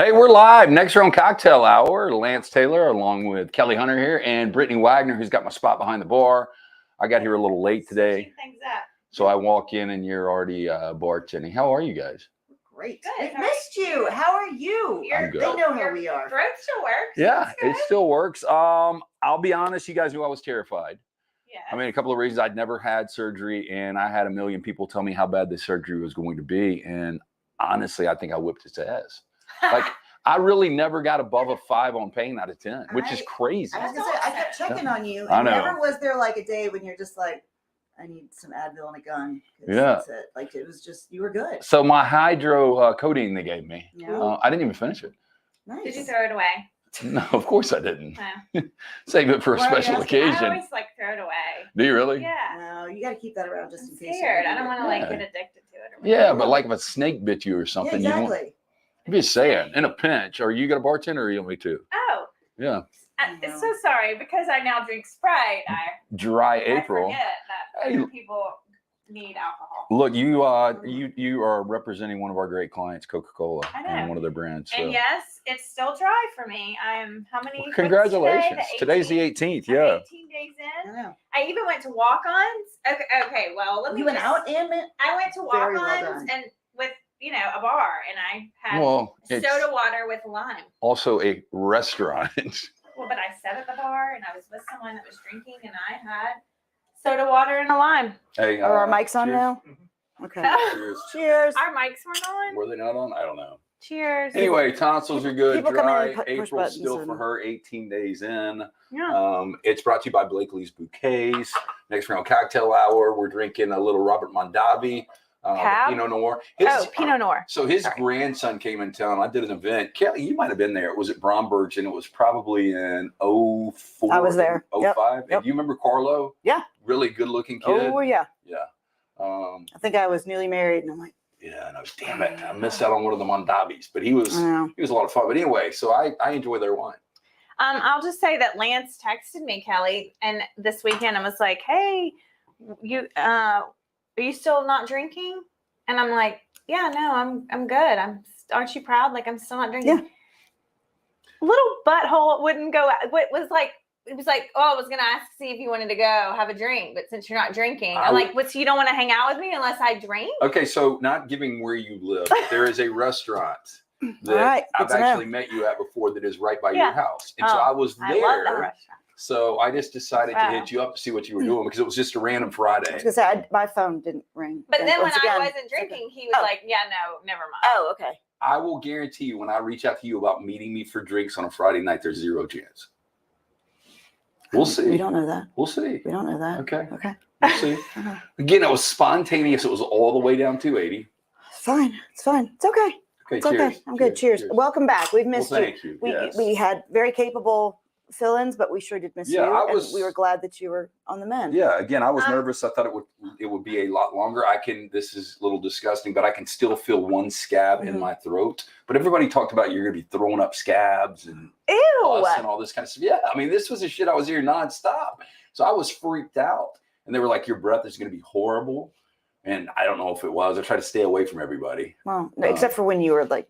Hey, we're live. Next round cocktail hour. Lance Taylor, along with Kelly Hunter here, and Brittany Wagner, who's got my spot behind the bar. I got here a little late today, so I walk in and you're already bartending. How are you guys? Great. Good. We've missed you. How are you? I'm good. They know how we are. Throat still works. Yeah, it still works. I'll be honest, you guys knew I was terrified. Yeah. I mean, a couple of reasons. I'd never had surgery, and I had a million people tell me how bad the surgery was going to be. And honestly, I think I whipped its ass. Like, I really never got above a 5 on pain out of 10, which is crazy. I was gonna say, I kept checking on you, I and know. never was there like a day when you're just like, I need some Advil and a gun. Yeah. That's it. Like, it was just, you were good. So my hydro codeine they gave me, Yeah. I didn't even finish it. Nice. Did you throw it away? No, of course I didn't. No. Save it for a Why are you special asking? I occasion. always like throw it away. Do you really? Yeah. No, you got to keep that around just I'm in case. scared. I don't want to like Yeah. get addicted to it. Or Yeah, whatever. but like if a snake bit you or something, Yeah, you won't. exactly. I'm just saying, in a pinch, are you gonna bartender or you want me to? Oh, Yeah. I'm so sorry because I now drink Sprite. Dry I April. forget that Hey. other people need alcohol. Look, you are representing one of our great clients, Coca-Cola, I know. and one of their brands. So. And yes, it's still dry for me. I'm how many? Well, what's congratulations. today? Today's the 18th. I'm Yeah. 18 days I in. know. I even went to walk-ons. Okay. Well, let me. You went just- out and went. I went to Very well walk-ons done. and with a bar, and I had Well, it's soda water with lime. also a restaurant. Well, but I sat at the bar and I was with someone that was drinking, and I had soda water and a lime. Hey, Are our mics on cheers. now? Okay. Cheers. Cheers. Our mics weren't on. Were they not on? I don't know. Cheers. Anyway, tonsils are good. people come in and Dry. push April buttons still for and- her. 18 days in. Yeah. It's brought to you by Blakelee's Bouquets. Next round cocktail hour. We're drinking a little Robert Mondavi. Cab? Pinot Noir. Pinot Noir. So his Sorry. grandson came in town. I did an event. Kelly, you might have been there. It was at Bromberg's, and it was probably in 04. I was there. 05. Yep. And you remember Carlo? Yeah. Really good-looking kid. Oh, yeah. Yeah. I think I was newly married, and I'm like, Yeah, and I was, damn it, I missed out on one of the Mondavis, but he was I know. a lot of fun. But anyway, so I enjoy their wine. I'll just say that Lance texted me, Kelly, and this weekend I was like, "Hey, you are you still not drinking?" And I'm like, "Yeah, no, I'm good. Aren't you proud? Like I'm still not drinking." Yeah. Little butthole wouldn't go. What was like? It was like, "Oh, I was gonna ask to see if you wanted to go have a drink, but since you're not drinking, I'm like, what? So you don't want to hang out with me unless I drink?" Okay, so not giving where you live, there is a restaurant that All right, good I've to know. actually met you at before that is right by Yeah. your house. And so Oh, I was I love that there. restaurant. So I just decided to Wow. hit you up to see what you were doing because it was just a random I Friday. was gonna say my phone didn't ring. But And then when once I again- wasn't drinking, he was Oh. like, "Yeah, no, never mind." Oh, okay. I will guarantee you when I reach out to you about meeting me for drinks on a Friday night, there's zero chance. We'll see. We don't know that. We'll see. We don't know that. Okay. Okay. We'll see. Uh-huh. Again, it was spontaneous. It was all the way down 280. It's fine. It's fine. It's okay. Okay, It's cheers. okay. I'm good. Cheers. Welcome back. We've Well, missed you. thank you. We Yes. we had very capable fill-ins, but we sure did miss Yeah, you. I and was- we were glad that you were on the mend. Yeah, again, I was nervous. I thought it would be a lot longer. This is a little disgusting, but I can still feel one scab in Mhm. my throat. But everybody talked about you're going to be throwing up scabs and Ew. pus and all this kind of stuff. Yeah, I mean, this was the shit I was here nonstop. So I was freaked out. And they were like, your breath is going to be horrible. And I don't know if it was. I tried to stay away from everybody. Well, except for when you were like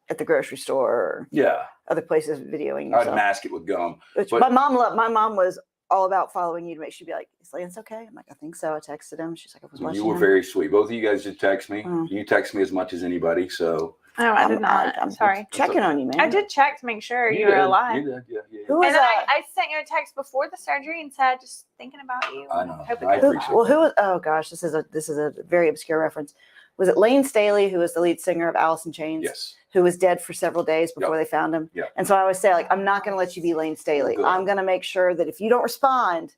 at the grocery store or Yeah, other places videoing I'd yourself. mask it with gum. Which but- my mom was all about following you to make sure be like, is Lance okay? I'm like, I think so. I texted him. She's like, I was watching You were him. very sweet. Both of you guys did text me. Mm. You text me as much as anybody. So Oh, I did not. I'm Sorry. checking on you, man. I did check to make sure you were did. alive. You did. Yeah. Who was And then that? I sent you a text before the surgery and said, just thinking about you. I know. Hope it I goes appreciate well. Well, who was? Oh gosh, this is a very obscure reference. Was it Lane Staley, who was the lead singer of Alice in Chains? Yes. Who was dead for several days before they found him? Yeah. And so I always say, like, I'm not going to let you be Lane Staley. Good. I'm going to make sure that if you don't respond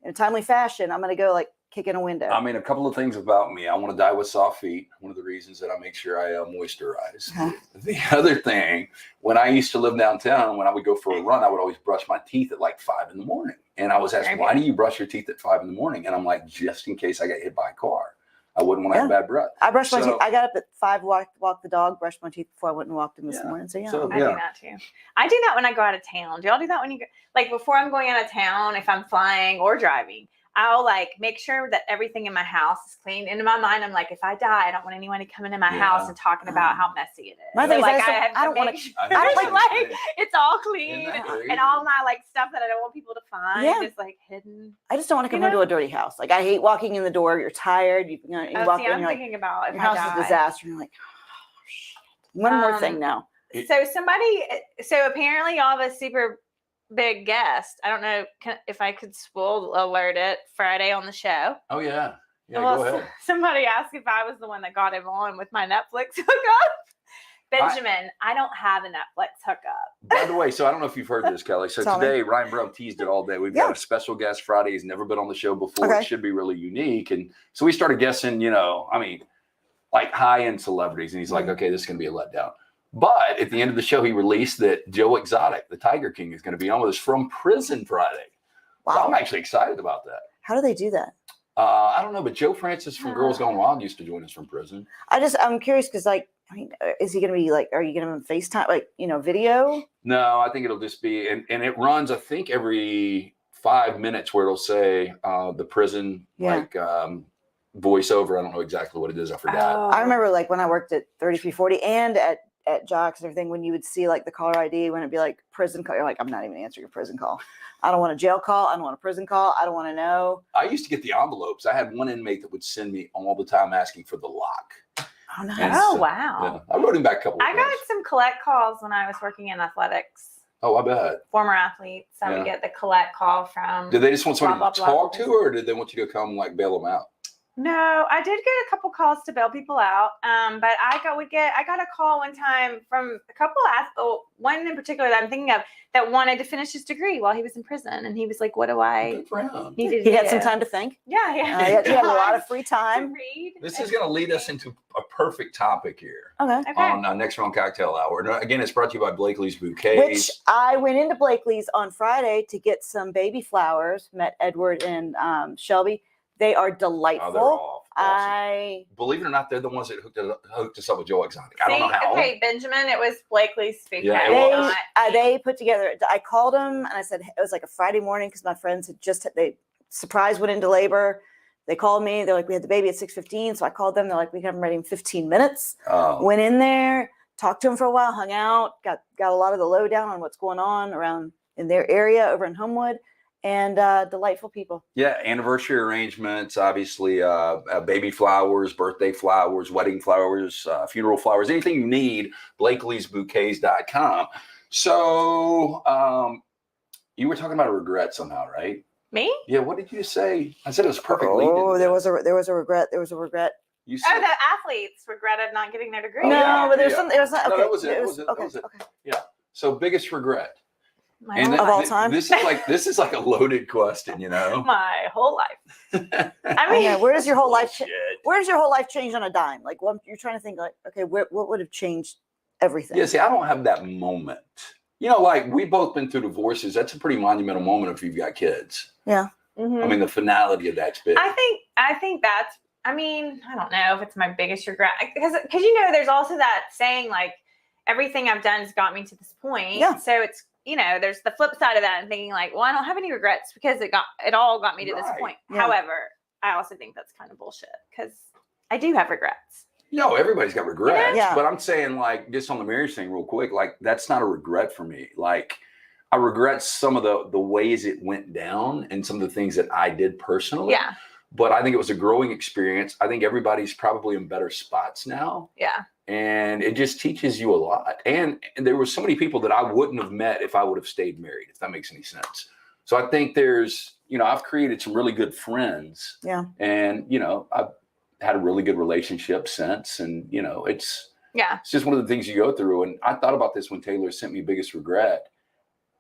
in a timely fashion, I'm going to go like kick in a window. I mean, a couple of things about me. I want to die with soft feet. One of the reasons that I make sure I moisturize. Okay. The other thing, when I used to live downtown, when I would go for a run, I would always brush my teeth at like 5 in the morning. And I was asked, Very why good. do you brush your teeth at 5 in the morning? And I'm like, just in case I get hit by a car. I wouldn't want to have bad breath. I brushed my So- teeth. I got up at 5, walked the dog, brushed my teeth before I went and walked him this Yeah. morning. So yeah. So- I do that too. I do that when I go out of town. Do y'all do that when you go? Like before I'm going out of town, if I'm flying or driving, I'll like make sure that everything in my house is clean. And in my mind, I'm like, if I die, I don't want anyone to come into my house and talking about how messy it is. My thing is, like, I don't want to. I don't like it's all clean and all my like stuff that I don't want people to find is like hidden. I just don't want to come into a dirty house. Like I hate walking in the door. You're tired. You walk in. I'm You're thinking about your house is a disaster. And you're like, oh, shit. One more thing now. So apparently y'all have a super big guest. I don't know if I could spoil alert it Friday on the show. Oh yeah. Yeah, well, go ahead. Somebody asked if I was the one that got him on with my Netflix hookup. Benjamin, I don't have a Netflix hookup. By the way, so I don't know if you've heard this, Kelly. So today, Ryan Brown teased it all day. We've got a special guest Friday. He's never been on the show before. It should be really unique. And so we started guessing, like high-end celebrities. And he's like, okay, this is going to be a letdown. But at the end of the show, he released that Joe Exotic, the Tiger King, is going to be on with us from prison Friday. Wow. So I'm actually excited about that. How do they do that? I don't know, but Joe Francis from Girls Gone Wild used to join us from prison. I'm curious because, is he going to be are you going to FaceTime, video? No, I think it'll just be, and it runs, I think, every 5 minutes where it'll say the prison, voiceover. I don't know exactly what it is. I forgot. I remember when I worked at 3340 and at Jocks and everything, when you would see the caller ID, when it'd be prison call, you're like, I'm not even answering a prison call. I don't want a jail call. I don't want a prison call. I don't want to know. I used to get the envelopes. I had one inmate that would send me all the time asking for the lock. Oh, no. Wow. Yeah, I wrote him back a couple of times. I got some collect calls when I was working in athletics. Oh, I bet. Former athletes. I would get the collect call from. Did they just want somebody to talk to, or did they want you to come bail them out? No, I did get a couple calls to bail people out. But I got a call one time from a couple of one in particular that I'm thinking of that wanted to finish his degree while he was in prison, and he was like, "What do I need to do?" He had some time to think. Yeah, he had a lot of free time. To read. This is going to lead us into a perfect topic here. Okay. On Next Round Cocktail Hour. And again, it's brought to you by Blakelee's Bouquets. Which I went into Blakelee's on Friday to get some baby flowers. Met Edward and Shelby. They are delightful. Oh, they're awesome. Believe it or not, they're the ones that hooked us up with Joe Exotic. I don't know how. Okay, Benjamin, it was Blakelee's Bouquet. Yeah, they put together. I called them and I said it was a Friday morning because my friends had they surprise went into labor. They called me. They're like, we had the baby at 6:15. So I called them. They're like, we can have them ready in 15 minutes. Oh. Went in there, talked to them for a while, hung out, got a lot of the lowdown on what's going on around in their area over in Homewood. And delightful people. Yeah, anniversary arrangements, obviously, baby flowers, birthday flowers, wedding flowers, funeral flowers, anything you need, Blakelee'sBouquets.com. So you were talking about a regret somehow, right? Me? Yeah, what did you say? I said it was perfect. Oh, there was a regret. There was a regret. You said, the athletes regretted not getting their degree. But there's something. It was not. Okay. No, that was it. Okay. Yeah. So biggest regret. Of all time. This is like a loaded question, My whole life. I mean, where does your whole life? Where does your whole life change on a dime? What you're trying to think, okay, what would have changed everything? Yeah, see, I don't have that moment. We've both been through divorces. That's a pretty monumental moment if you've got kids. Yeah. Mm-hmm. I mean, the finality of that's big. I think that's. I mean, I don't know if it's my biggest regret because there's also that saying everything I've done has got me to this point. Yeah. So it's. There's the flip side of that and thinking well, I don't have any regrets because it all got me to this point. Yeah. However, I also think that's kind of bullshit because I do have regrets. Everybody's got regrets, Yeah. But I'm saying just on the marriage thing real quick, that's not a regret for me. I regret some of the ways it went down and some of the things that I did personally. Yeah. But I think it was a growing experience. I think everybody's probably in better spots now. Yeah. And it just teaches you a lot. And there were so many people that I wouldn't have met if I would have stayed married, if that makes any sense. So I think there's, I've created some really good friends. Yeah. And, I've had a really good relationship since. And, it's just one of the things you go through. And I thought about this when Taylor sent me biggest regret.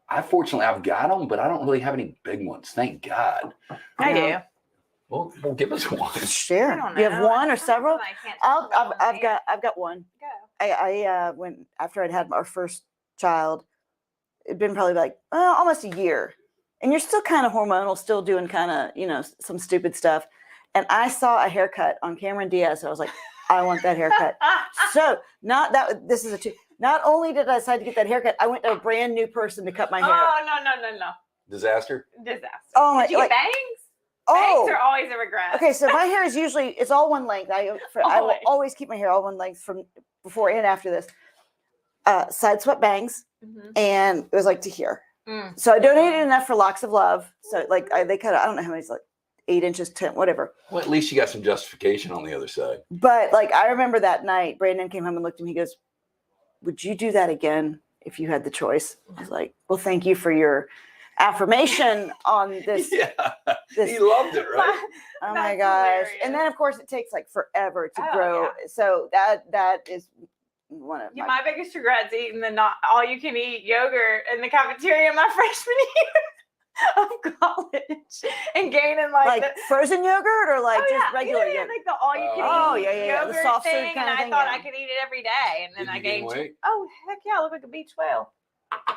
I've got them, but I don't really have any big ones. Thank God. I do. Well, give us one. Sure. I don't know. You have one or several? I've I've got one. Go. I went after I'd had our first child. It'd been probably almost a year, and you're still kind of hormonal, still doing kind of some stupid stuff. And I saw a haircut on Cameron Diaz. And I was like, I want that haircut. So this is not only did I decide to get that haircut, I went to a brand new person to cut my hair. Oh no. Disaster. Oh my! Did you get bangs? Bangs are always a regret. Okay, so my hair is usually, it's all one length. I will always keep my hair all one length from before and after this. Side swept bangs, and it was like to here. So I donated enough for Locks of Love. So like they cut, I don't know how many, it's like 8 inches, 10, whatever. Well, at least you got some justification on the other side. But like I remember that night, Brandon came home and looked at me. He goes, "Would you do that again if you had the choice?" I was like, "Well, thank you for your affirmation on this." Yeah, he loved it, right? Oh my gosh! Hilarious. And then of course it takes like forever to grow. Yeah. So that is one of my biggest regrets, eating the not all you can eat yogurt in the cafeteria my freshman year of college and gaining like frozen yogurt or like just regular yogurt. Like the all you can eat yogurt the soft thing, kind and of I thing, thought I could eat it every day, and then I gained weight? Oh heck yeah, I look like a beach whale.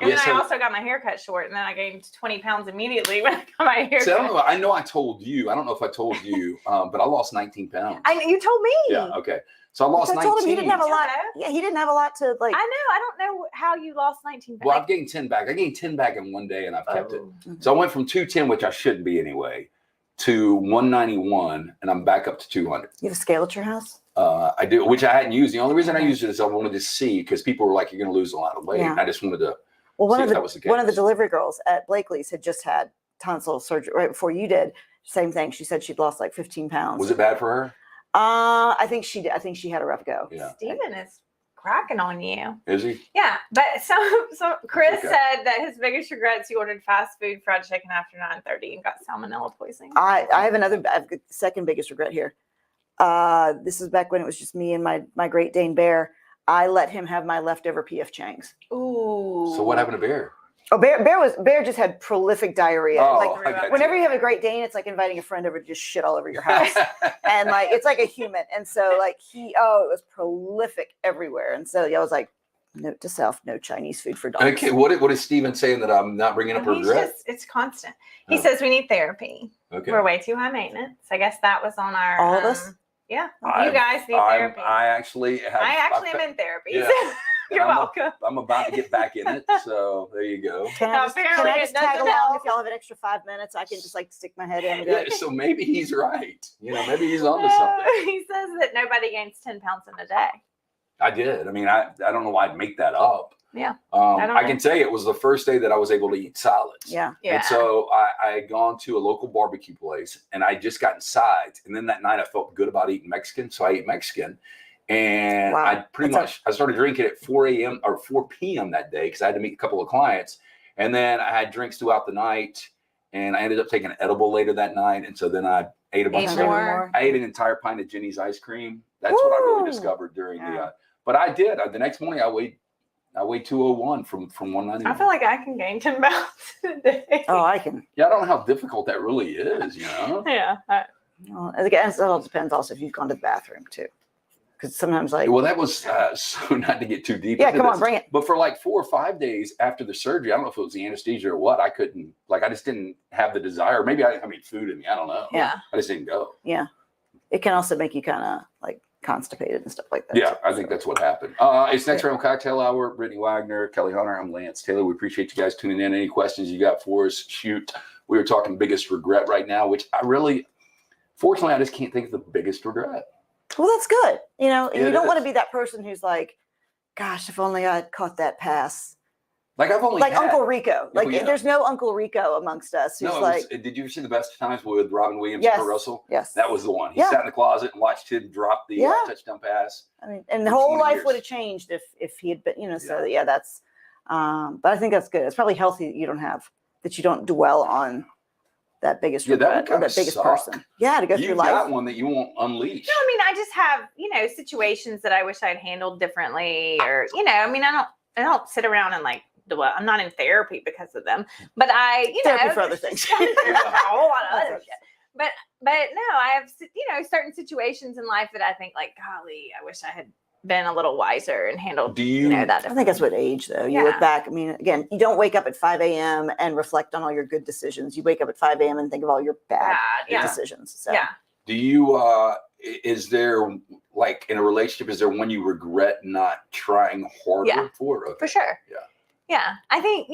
And then I also got my hair cut short, and then I gained 20 pounds immediately when I got my hair cut. I know I told you. I don't know if I told you, but I lost 19 pounds. You told me. Yeah, okay. So I lost 19. I told him he didn't have a lot. Yeah, he didn't have a lot to like. I know. I don't know how you lost 19 pounds. Well, I've gained 10 back. I gained 10 back in one day, and I've kept it. So I went from 210, which I shouldn't be anyway, to 191, and I'm back up to 200. You have a scale at your house? I do, which I hadn't used. The only reason I used it is I wanted to see, because people were like, "You're going to lose a lot of weight." Yeah. I just wanted to. Well, one of the delivery girls at Blakelee's had just had tonsil surgery right before you did. Same thing. She said she'd lost like 15 pounds. Was it bad for her? I think she did. I think she had a rough go. Yeah. Steven is cracking on you. Is he? Yeah. But so Chris said that his biggest regrets, he ordered fast food fried chicken after 9:30 and got salmonella poisoning. I have a second biggest regret here. This is back when it was just me and my Great Dane Bear. I let him have my leftover PF Chang's. Ooh. So what happened to Bear? Oh, Bear just had prolific diarrhea. Oh, whenever you have a Great Dane, it's like inviting a friend over to just shit all over your house. And like it's like a human. And so like it was prolific everywhere. And so I was like, note to self, no Chinese food for dogs. Okay, what is Steven saying that I'm not bringing up regret? It's constant. He says we need therapy. Okay. We're way too high maintenance. I guess that was on our all of us. Yeah, you guys need therapy. I actually am in therapy. Yeah. So you're welcome. I'm about to get back in it, so there you go. Can I just tag along if y'all have an extra 5 minutes? I can just like stick my head in. And so maybe he's right. Maybe he's onto something. He says that nobody gains 10 pounds in a day. I did. I mean, I don't know why I'd make that up. Yeah. I can tell you it was the first day that I was able to eat salads. Yeah. And so I had gone to a local barbecue place and I just gotten sides. And then that night I felt good about eating Mexican. So I ate Mexican. And I started drinking at 4 a.m. or 4 p.m. that day because I had to meet a couple of clients. And then I had drinks throughout the night. And I ended up taking an edible later that night. And so then I ate a bunch more. I ate an entire pint of Jenny's ice cream. That's what I really discovered during the but I did. The next morning I weighed 201 from 190. I feel like I can gain 10 pounds a day. Oh, I can. Yeah, I don't know how difficult that really is, Yeah. Well, again, it all depends also if you've gone to the bathroom too. Because sometimes well, that was so not to get too deep. Yeah, come on, bring it. But for like 4 or 5 days after the surgery, I don't know if it was the anesthesia or what. I couldn't, I just didn't have the desire. Maybe I mean food in me. I don't know. Yeah. I just didn't go. Yeah. It can also make you kind of like constipated and stuff like that. Yeah, I think that's what happened. It's Next Round Cocktail Hour. Brittany Wagner, Kelly Hunter. I'm Lance Taylor. We appreciate you guys tuning in. Any questions you got for us, shoot. We were talking biggest regret right now, which fortunately, I just can't think of the biggest regret. Well, that's good. You don't want to be that person who's like, gosh, if only I'd caught that pass. Like I've only Uncle Rico. There's no Uncle Rico amongst us. Who's did you ever see The Best of Times with Robin Williams and Kurt Russell? Yes. That was the one. He sat in the closet and watched him drop the touchdown pass. I mean, and the whole life would have changed if he had been, so that's, but I think that's good. It's probably healthy that you don't dwell on that biggest regret or that biggest person. Yeah, to go through life. You got one that you won't unleash. No, I mean, I just have, situations that I wish I'd handled differently or, I mean, I don't sit around and I'm not in therapy because of them, but therapy for other things. A whole lot of other shit. But no, I have, certain situations in life that I think golly, I wish I had been a little wiser and handled that. I think that's what age though. You look back. I mean, again, you don't wake up at 5 a.m. and reflect on all your good decisions. You wake up at 5 a.m. and think of all your bad decisions. So. Yeah. Do you, is there in a relationship, is there one you regret not trying harder for? Okay. For sure. Yeah. Yeah, I think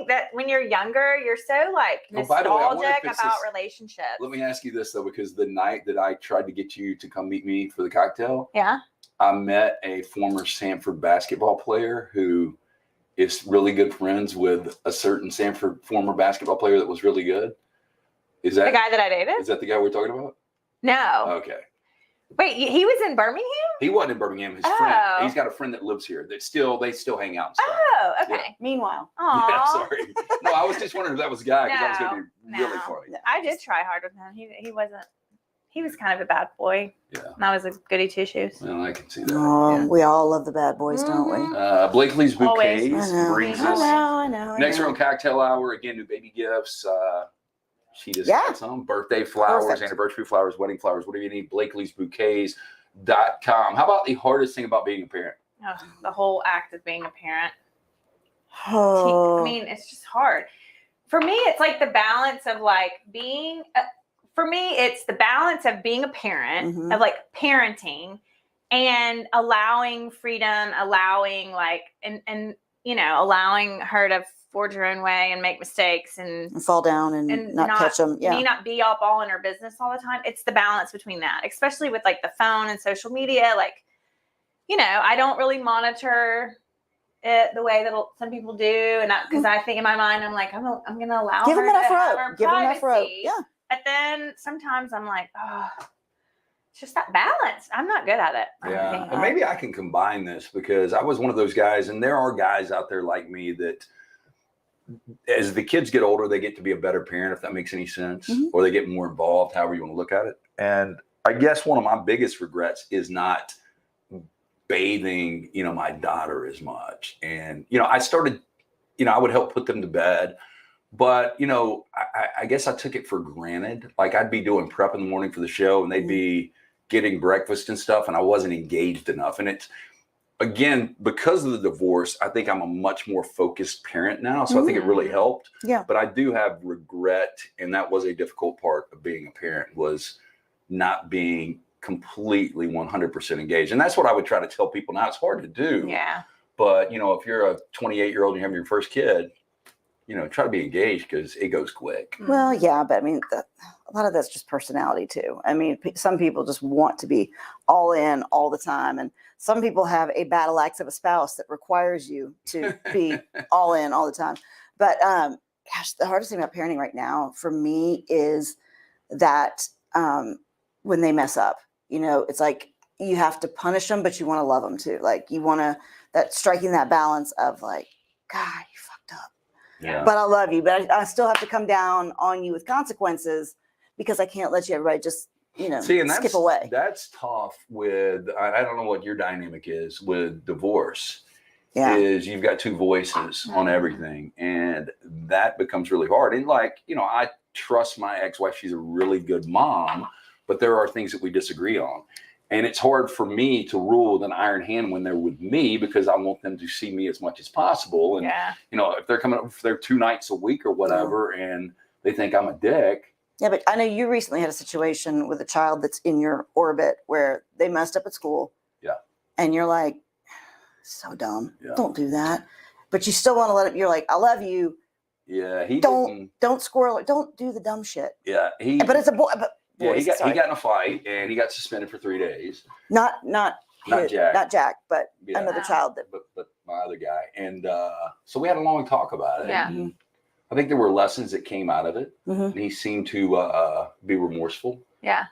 that when you're younger, you're so like Oh, by the way, I wonder if nostalgic it's about this- relationships. Let me ask you this though, because the night that I tried to get you to come meet me for the cocktail, Yeah. I met a former Sanford basketball player who is really good friends with a certain Sanford former basketball player that was really good. Is that The guy that I dated? Is that the guy we're talking about? No. Okay. Wait, he was in Birmingham? He wasn't in Birmingham. His friend. He's got a friend that lives here. They still hang out and stuff. Oh, okay. Yeah. Meanwhile, Aw. Yeah, sorry. No, I was just wondering if that was the guy because that was going to be really No. funny. I did try hard with him. He wasn't. He was kind of a bad boy. Yeah. And I was a goody two shoes. Well, I can see that. Yeah. we all love the bad boys, don't we? Blakelee's Always. Bouquets I know. brings I us I know. next round cocktail hour. Again, new baby gifts. She just got some birthday flowers, Perfect. anniversary flowers, wedding flowers. What do you need? Blakelee's Bouquets.com. How about the hardest thing about being a parent? Oh, the whole act of being a parent. Oh. I mean, it's just hard. For me, it's like the balance of like being. For me, it's the balance of being a parent, Mhm. of like parenting, and allowing freedom, allowing like and allowing her to forge her own way and make mistakes and fall down and not catch them. Yeah. me not be up all in her business all the time. It's the balance between that, especially with like the phone and social media. Like, I don't really monitor it the way that some people do, and because I think in my mind I'm like I'm gonna allow Give her them enough to have rope. her Give them enough rope. privacy. Yeah. But then sometimes I'm like, oh, it's just that balance. I'm not good at it. Yeah, and maybe I can combine this because I was one of those guys, and there are guys out there like me that, as the kids get older, they get to be a better parent, if that makes any sense, or they get more involved, however you want to look at it. And I guess one of my biggest regrets is not bathing, my daughter as much. And, I started, I would help put them to bed. But, I guess I took it for granted. Like I'd be doing prep in the morning for the show and they'd be getting breakfast and stuff. And I wasn't engaged enough. And it's, again, because of the divorce, I think I'm a much more focused parent now. So I think it really helped. Yeah. But I do have regret. And that was a difficult part of being a parent, was not being completely 100% engaged. And that's what I would try to tell people now. It's hard to do. Yeah. But, if you're a 28-year-old and you have your first kid, try to be engaged because it goes quick. Well, yeah, but I mean, a lot of that's just personality too. I mean, some people just want to be all in all the time. And some people have a battle axe of a spouse that requires you to be all in all the time. But gosh, the hardest thing about parenting right now for me is that when they mess up, it's like you have to punish them, but you want to love them too. Like you want to, striking that balance of like, God, you fucked up. Yeah. But I love you, but I still have to come down on you with consequences because I can't let everybody just, skip away. That's tough with, I don't know what your dynamic is with divorce. Yeah. Is you've got two voices on everything. And that becomes really hard. And I trust my ex-wife. She's a really good mom, but there are things that we disagree on. And it's hard for me to rule with an iron hand when they're with me because I want them to see me as much as possible. And, if they're coming up for their 2 nights a week or whatever, and they think I'm a dick. Yeah, but I know you recently had a situation with a child that's in your orbit where they messed up at school. Yeah. And you're like, so dumb. Yeah. Don't do that. But you still want to let it, you're like, I love you. Yeah. Don't squirrel. Don't do the dumb shit. Yeah. But it's a boy. Yeah, he got in a fight and he got suspended for 3 days. Not Jack, but Yeah. another child But my other guy. And so we had a long talk about it. Yeah. And I think there were lessons that came out of it. Mm-hmm. And he seemed to be remorseful. Yeah.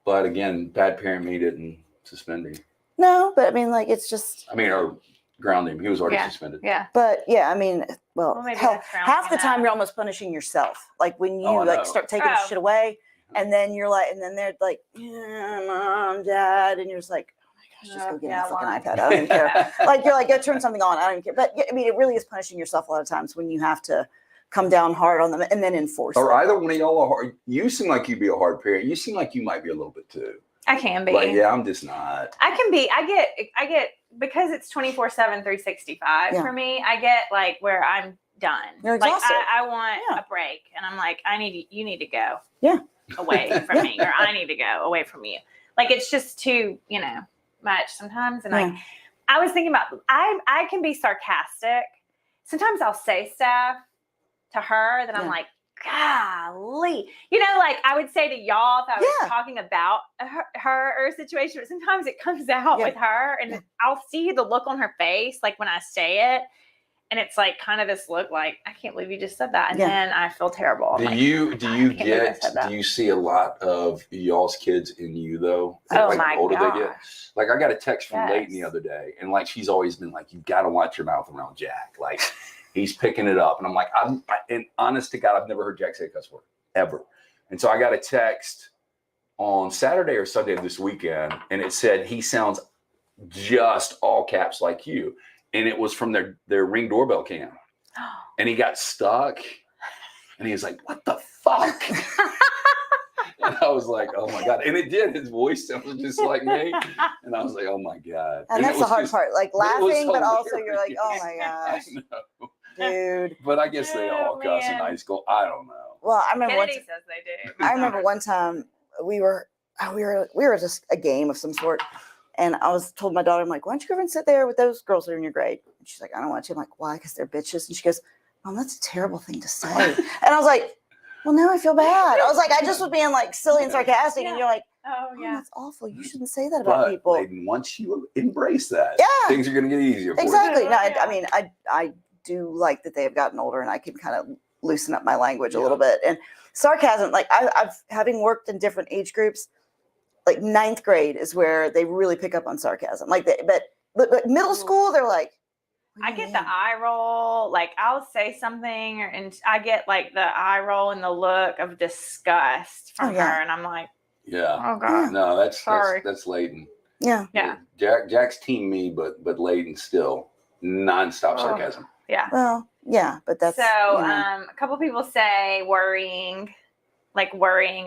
But again, bad parent me didn't suspend him. No, but I mean, like, it's just. Or ground him. He was already suspended. Yeah. But yeah, I mean, well maybe hell, that's grounding half the time that. you're almost punishing yourself. Like when you start taking shit away, and then you're like, and then they're like, yeah, Mom, Dad, and you're just like, oh my gosh, just go get a fucking iPad. I don't even care. Like you're like, go turn something on. I don't even care. But I mean, it really is punishing yourself a lot of times when you have to come down hard on them and then enforce. Or it. either one of y'all are hard. You seem like you'd be a hard parent. You seem like you might be a little bit too. I can be. Like, yeah, I'm just not. I can be. I get because it's 24/7, 365 for me. I get like where I'm done. You're exhausted. Like I want a break, and I'm like, you need to go. Yeah. Away from me, or I need to go away from you. Like it's just too, much sometimes. And like I was thinking about, I can be sarcastic, sometimes I'll say stuff to her that I'm like, golly, like I would say to y'all if I was talking about her or a situation, but sometimes it comes out with her and I'll see the look on her face, like when I say it, and it's like kind of this look like, I can't believe you just said that. And then I feel terrible. Do you see a lot of y'all's kids in you though? Oh like my the older gosh. they get? Like I got a text from Leighton the other day, and like she's always been like, "You got to watch your mouth around Jack." Like he's picking it up, and I'm like, and honest to God, I've never heard Jack say a cuss word ever. And so I got a text on Saturday or Sunday of this weekend, and it said he sounds just all caps like you. And it was from their Ring doorbell cam. And he got stuck. And he was like, what the fuck? And I was like, oh my God. And it did. His voice sounded just like me. And I was like, oh my God. And that's the hard part. Like laughing, but also you're like, oh my gosh. Dude. But I guess they all cuss in high school. I don't know. Well, I remember Kennedy says they do. I remember one time we were just a game of some sort. And I was told my daughter, I'm like, why don't you go over and sit there with those girls that are in your grade? And she's like, I don't want to. I'm like, why? Because they're bitches. And she goes, Mom, that's a terrible thing to say. And I was like, well, now I feel bad. I was like, I just was being like silly and sarcastic. And you're like, oh, that's awful. You shouldn't say that about people. Leighton, once you embrace that, things are going to get easier for exactly. you. No, I mean, I do like that they have gotten older and I can kind of loosen up my language a little bit. And sarcasm, like I've having worked in different age groups, like 9th grade is where they really pick up on sarcasm. Like, but middle school, they're like, I get the eye roll. Like I'll say something, and I get like the eye roll and the look of disgust from her, and I'm like, oh God, no, that's Leighton. Yeah. Jack's team me, but Leighton still nonstop sarcasm. Yeah. Well, yeah, but that's so. A couple people say worrying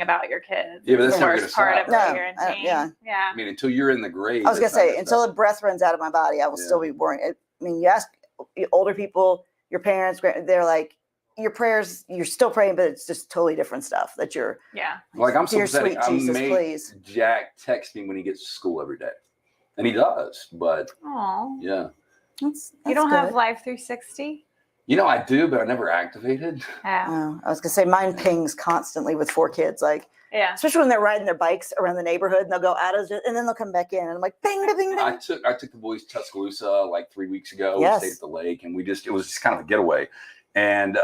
about your kids. Yeah, but that's the never worst part of parenting. Yeah. I mean, until you're in the grade. I was gonna say, until the breath runs out of my body, I will still be worrying. I mean, you ask older people, your parents, they're like, your prayers, you're still praying, but it's just totally different stuff that you're. Yeah. Like I'm so Dear pathetic. sweet Jesus, please. Jack text me when he gets to school every day, and he does. But yeah, that's you don't good. have Life 360. I do, but I never activated. Yeah. I was gonna say mine pings constantly with 4 kids, like especially when they're riding their bikes around the neighborhood and they'll go out of it and then they'll come back in and I'm like, bing, bing, bing. I took the boys to Tuscaloosa like 3 weeks ago. Yes. We stayed at the lake, and it was just kind of a getaway. And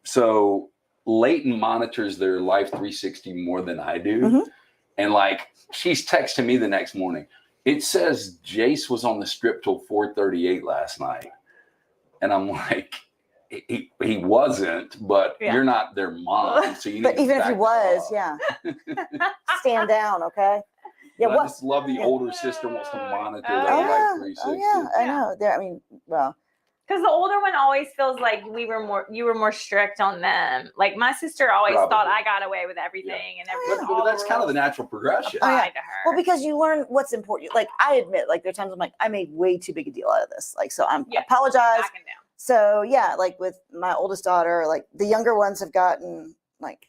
so Leighton monitors their Life 360 more than I do. Mm-hmm. And like she's texting me the next morning. It says Jace was on the strip till 4:38 last night. And I'm like, he wasn't, but you're not their mom. So you need but to even if back he was, stand down, okay? Yeah, I just love the older sister wants to monitor their Life 360. Oh yeah, I know. I mean, well, because the older one always feels like you were more strict on them. Like my sister always thought I got away with everything and everything. But that's kind of the natural progression. To her. Well, because you learn what's important. Like I admit, like there are times I'm like, I made way too big a deal out of this. Like, so I apologize. Back and down. So yeah, like with my oldest daughter, like the younger ones have gotten like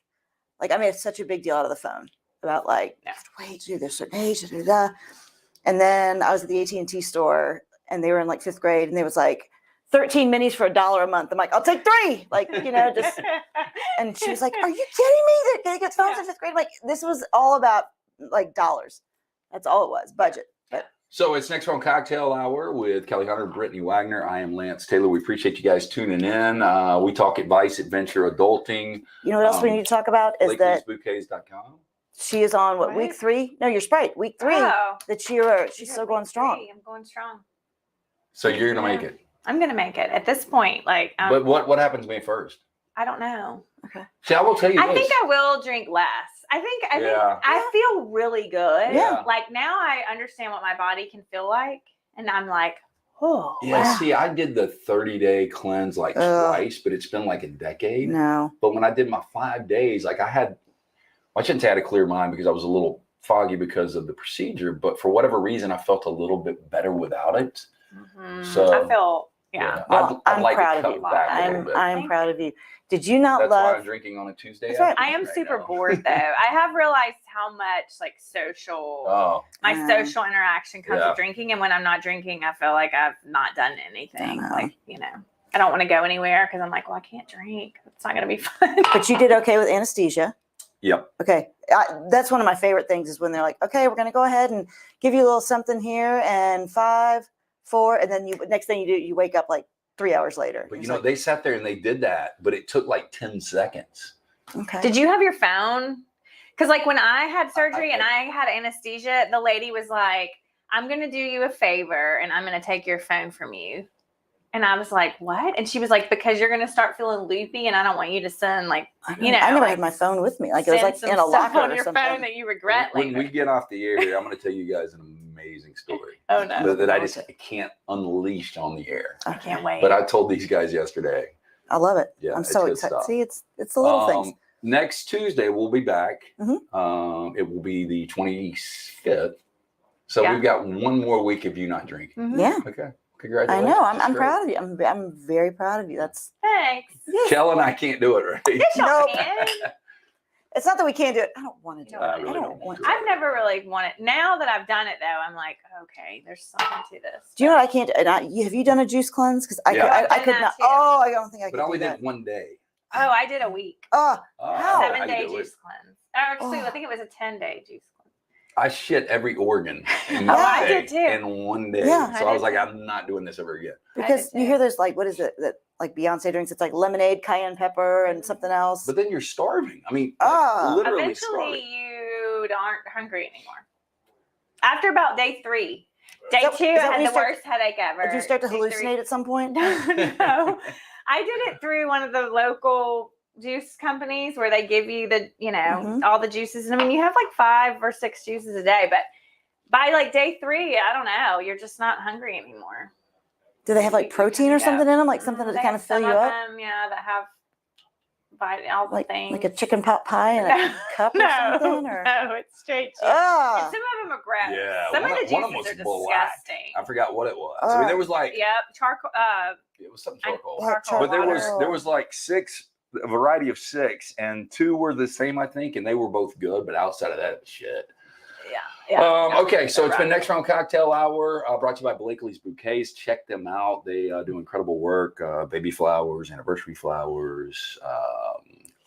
I made such a big deal out of the phone about like, wait, to do this certain age, to do that. And then I was at the AT&T store and they were in like 5th grade and they was like 13 minis for $1 a month. I'm like, I'll take 3. Like, just, and she was like, are you kidding me? That they get phones in 5th grade? Like this was all about like dollars. That's all it was, budget. But so it's Next Phone Cocktail Hour with Kelly Hunter, Brittany Wagner. I am Lance Taylor. We appreciate you guys tuning in. We talk advice, adventure, adulting. You know what else we need to talk about is that Bouquets.com. she is on week 3? No, you're right. Week 3. That she's still going strong. I'm going strong. So you're gonna make it. I'm gonna make it at this point. Like, but what happens May 1st? I don't know. Okay. See, I will tell you. I think I will drink less. I think I feel really good. Yeah. Like now I understand what my body can feel like, and I'm like, oh. Yeah. Wow. See, I did the 30-day cleanse like twice, but it's been like a decade. No. But when I did my 5 days, like I shouldn't say I had a clear mind because I was a little foggy because of the procedure, but for whatever reason, I felt a little bit better without it. Mm-hmm. So I feel Yeah. Well, I'd I'm like to proud cut of you. back a little bit. I'm Thank proud of you. Did you not That's why love? I'm drinking on a Tuesday. That's right. I am right super now. bored though. I have realized how much like social Oh, my Yeah. social interaction comes Yeah. with drinking, and when I'm not drinking, I feel like I've not done anything. know. Like, I don't want to go anywhere because I'm like, well, I can't drink. It's not going to be fun. But you did okay with anesthesia. yep. Okay, that's one of my favorite things is when they're like, okay, we're gonna go ahead and give you a little something here, and 5, 4, and then next thing you do, you wake up like 3 hours later. But It's you know, like, they sat there and they did that, but it took like 10 seconds. okay. Did you have your phone? Because like when I had surgery and I had anesthesia, the lady was like, I'm going to do you a favor and I'm going to take your phone from you. And I was like, what? And she was like, because you're going to start feeling loopy and I don't want you to send like, I never like, had my phone with me. Like it was send like some in a stuff locker on or your something. phone that you regret When later. we get off the air, I'm going to tell you guys an amazing story Oh no. that I just can't unleash on the air. I can't wait. But I told these guys yesterday. I love it. Yeah, I'm it's so good excited. stuff. See, it's the little things. Next Tuesday, we'll be back. Mhm. It will be the 25th. So Yeah. we've got one more week of you not drinking. Mhm. Yeah, Okay. I Congratulations. know. That's I'm great. proud of you. I'm very proud of you. That's Thanks. yes. Kel and I can't do it, right? Yes, y'all Nope. can. It's not that we can't do it. I don't want to do it. I really I don't don't want do to. it. I've never really wanted. Now that I've done it though, I'm like, okay, there's something to this. Do you know what I can't do? And have you done a juice cleanse? Because I, Yeah. could, I've I done could that not. too. Oh, I don't think I But could I only do did that. one day. Oh, I did a week. Oh, Oh, How? how do 7-day you do it? juice cleanse. Actually, Oh. I think it was a 10-day juice cleanse. I shit every organ in Oh, one I day. did too. In one day. Yeah. So I I was did like, too. I'm not doing this ever again. because did you too. hear there's like, what is it that like Beyonce drinks? It's like lemonade, cayenne pepper, and something else. But then you're starving. I mean, Ah. literally Eventually, starving. you aren't hungry anymore. After about day 3. Day So- 2, is that I when had you the start- worst headache ever. Did you start to Day 3 hallucinate at some point? No. I did it through one of the local juice companies where they give you the, Mhm. all the juices. And I mean, you have like 5 or 6 juices a day, but by like day 3, I don't know, you're just not hungry anymore. Do they have like protein or Yeah. something in them? Like something to They kind have of fill some you of up? them, yeah, that have all the things. Like a chicken pot pie in a cup or something? Or No, it's straight juice. And ah, some of them are gross. Yeah, Some one of the of 'em juices are was black. disgusting. I forgot what it was. I mean, there was like, Yep, charcoal. it was something charcoal. Like charcoal But there water. was like 6, a variety of 6, and 2 were the same, I think, and they were both good. But outside of that, it was shit. Yeah. Okay, so it's been Next Round Cocktail Hour, brought to you by Blakelee's Bouquets. Check them out. They do incredible work. Baby flowers, anniversary flowers,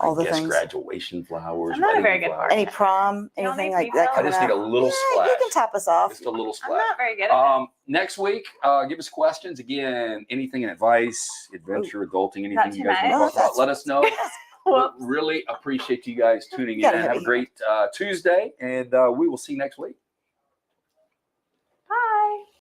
All the I guess things. graduation flowers. I'm not a wedding very good flowers. any prom, You don't anything need like to that tell I coming just need a out? little Yeah, splash. you can top us off. Just a little I'm splash. not very good at that. Next week, give us questions. Again, anything in advice, adventure, adulting, anything Not you guys tonight. want to talk about, let us know. Well, Really appreciate you guys tuning in. Gotta Have a hit me. great Tuesday, and we will see you next week.